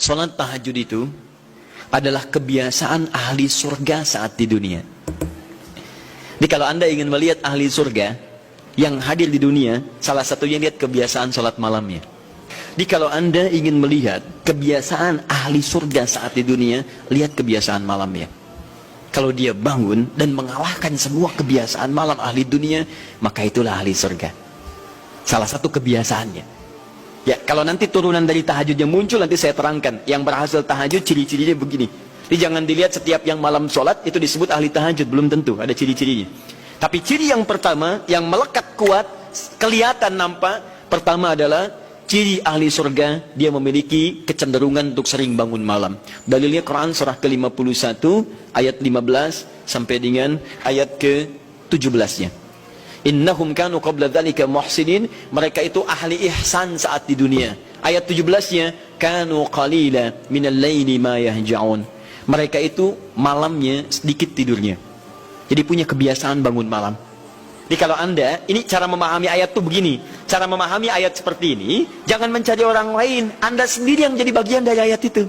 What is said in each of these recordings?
Salat tahajud itu adalah kebiasaan ahli surga saat di dunia. Jadi kalau Anda ingin melihat ahli surga yang hadir di dunia, salah satunya lihat kebiasaan salat malamnya. Jadi kalau Anda ingin melihat kebiasaan ahli surga saat di dunia, lihat kebiasaan malamnya. Kalau dia bangun dan mengalahkan semua kebiasaan malam ahli dunia, maka itulah ahli surga. Salah satu kebiasaannya. Ya, kalau nanti turunan dari tahajud yang muncul, nanti saya terangkan. Yang berhasil tahajud, ciri-cirinya begini. Jadi jangan dilihat setiap yang malam sholat, itu disebut ahli tahajud. Belum tentu, ada ciri-cirinya. Tapi ciri yang pertama, yang melekat kuat, kelihatan nampak, pertama adalah ciri ahli surga, dia memiliki kecenderungan untuk sering bangun malam. Dalilnya Quran surah ke-51, ayat 15, sampai dengan ayat ke-17-nya. Innahum kanu qabla dzalika muhsinin, mereka itu ahli ihsan saat di dunia. Ayat 17-nya, kanu qalila minal laili ma yahja'un. Mereka itu malamnya sedikit tidurnya. Jadi punya kebiasaan bangun malam. Jadi kalau Anda, ini cara memahami ayat itu begini. Cara memahami ayat seperti ini, jangan mencari orang lain. Anda sendiri yang jadi bagian dari ayat itu.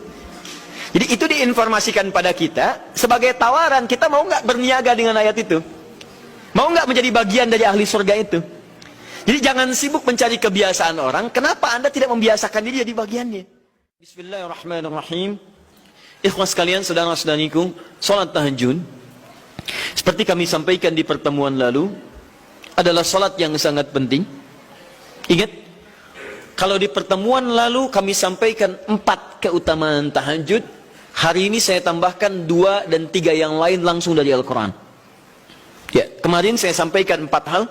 Jadi itu diinformasikan pada kita sebagai tawaran, kita mau nggak berniaga dengan ayat itu? Mau nggak menjadi bagian dari ahli surga itu? Jadi jangan sibuk mencari kebiasaan orang. Kenapa Anda tidak membiasakan diri jadi bagiannya? Bismillahirrahmanirrahim. Ikhwas sekalian, saudara-saudariku, salat tahajud seperti kami sampaikan di pertemuan lalu adalah salat yang sangat penting. Ingat, kalau di pertemuan lalu kami sampaikan 4 keutamaan tahajud, hari ini saya tambahkan 2 dan 3 yang lain langsung dari Al-Quran. Ya, kemarin saya sampaikan 4 hal.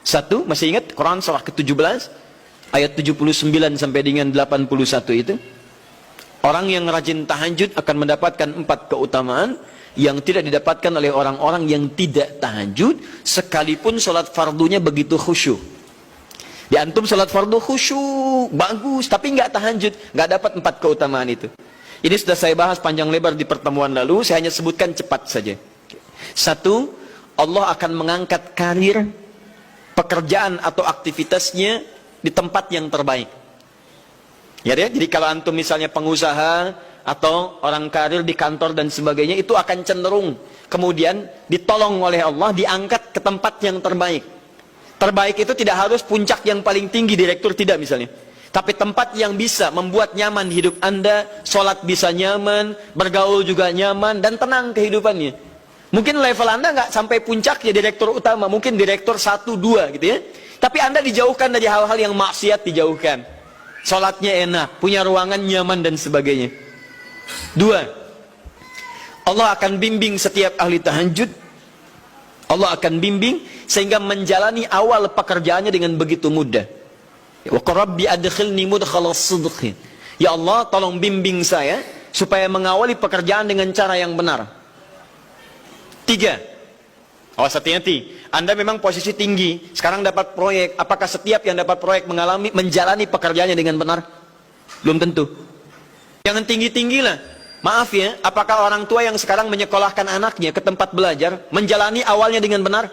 1, masih ingat Quran surah ke-17 ayat 79 sampai dengan 81 itu. Orang yang rajin tahajud akan mendapatkan 4 keutamaan yang tidak didapatkan oleh orang-orang yang tidak tahajud, sekalipun sholat fardunya begitu khusyuk. Di antum sholat fardu khusyuk, bagus, tapi nggak tahajud, nggak dapat 4 keutamaan itu. Ini sudah saya bahas panjang lebar di pertemuan lalu, saya hanya sebutkan cepat saja. 1, Allah akan mengangkat karir, pekerjaan atau aktivitasnya di tempat yang terbaik. Ya, jadi kalau antum misalnya pengusaha atau orang karir di kantor dan sebagainya, itu akan cenderung kemudian ditolong oleh Allah, diangkat ke tempat yang terbaik. Terbaik itu tidak harus puncak yang paling tinggi, direktur tidak misalnya. Tapi tempat yang bisa membuat nyaman hidup Anda, sholat bisa nyaman, bergaul juga nyaman, dan tenang kehidupannya. Mungkin level Anda nggak sampai puncak ya direktur utama, mungkin direktur 1, 2 gitu ya. Tapi Anda dijauhkan dari hal-hal yang maksiat, dijauhkan. Sholatnya enak, punya ruangan nyaman dan sebagainya. 2, Allah akan bimbing setiap ahli tahajud. Allah akan bimbing sehingga menjalani awal pekerjaannya dengan begitu mudah. Wa rabbi adkhilni mudkhalas sidqin. Ya Allah, tolong bimbing saya supaya mengawali pekerjaan dengan cara yang benar. 3, awas hati-hati. Anda memang posisi tinggi, sekarang dapat proyek. Apakah setiap yang dapat proyek menjalani pekerjaannya dengan benar? Belum tentu. Jangan tinggi-tinggi lah. Maaf ya, apakah orang tua yang sekarang menyekolahkan anaknya ke tempat belajar menjalani awalnya dengan benar?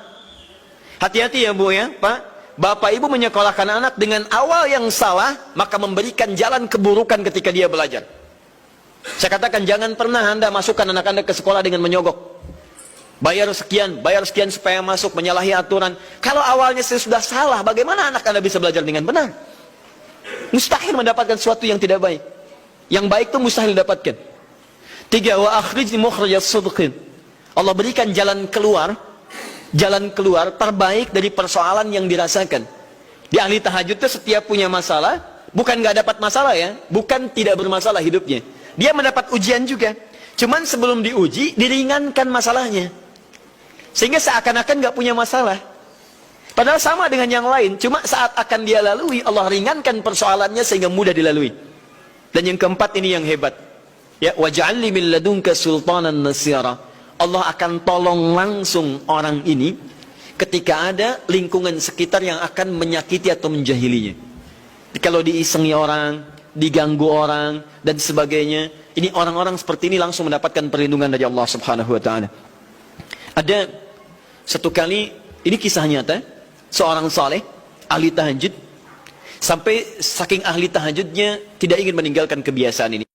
Hati-hati ya Bu ya, Pak. Bapak Ibu menyekolahkan anak dengan awal yang salah, maka memberikan jalan keburukan ketika dia belajar. Saya katakan jangan pernah Anda masukkan anak Anda ke sekolah dengan menyogok. Bayar sekian supaya masuk, menyalahi aturan. Kalau awalnya sudah salah, bagaimana anak Anda bisa belajar dengan benar? Mustahil mendapatkan sesuatu yang tidak baik. Yang baik itu mustahil didapatkan. 3, wa akhrijni mukhrajas sidqin. Allah berikan jalan keluar terbaik dari persoalan yang dirasakan. Di ahli tahajud itu setiap punya masalah, bukan nggak dapat masalah ya, bukan tidak bermasalah hidupnya. Dia mendapat ujian juga. Cuman sebelum diuji, diringankan masalahnya. Sehingga seakan-akan nggak punya masalah. Padahal sama dengan yang lain. Cuma saat akan dia lalui, Allah ringankan persoalannya sehingga mudah dilalui. Dan yang keempat ini yang hebat. Ya, waj'alni min ladunka sultanan nasira. Allah akan tolong langsung orang ini ketika ada lingkungan sekitar yang akan menyakiti atau menjahilinya. Kalau diisengi orang, diganggu orang, dan sebagainya, ini orang-orang seperti ini langsung mendapatkan perlindungan dari Allah Subhanahu wa Ta'ala. Ada satu kali, ini kisah nyata, seorang saleh, ahli tahajud, sampai saking ahli tahajudnya tidak ingin meninggalkan kebiasaan ini.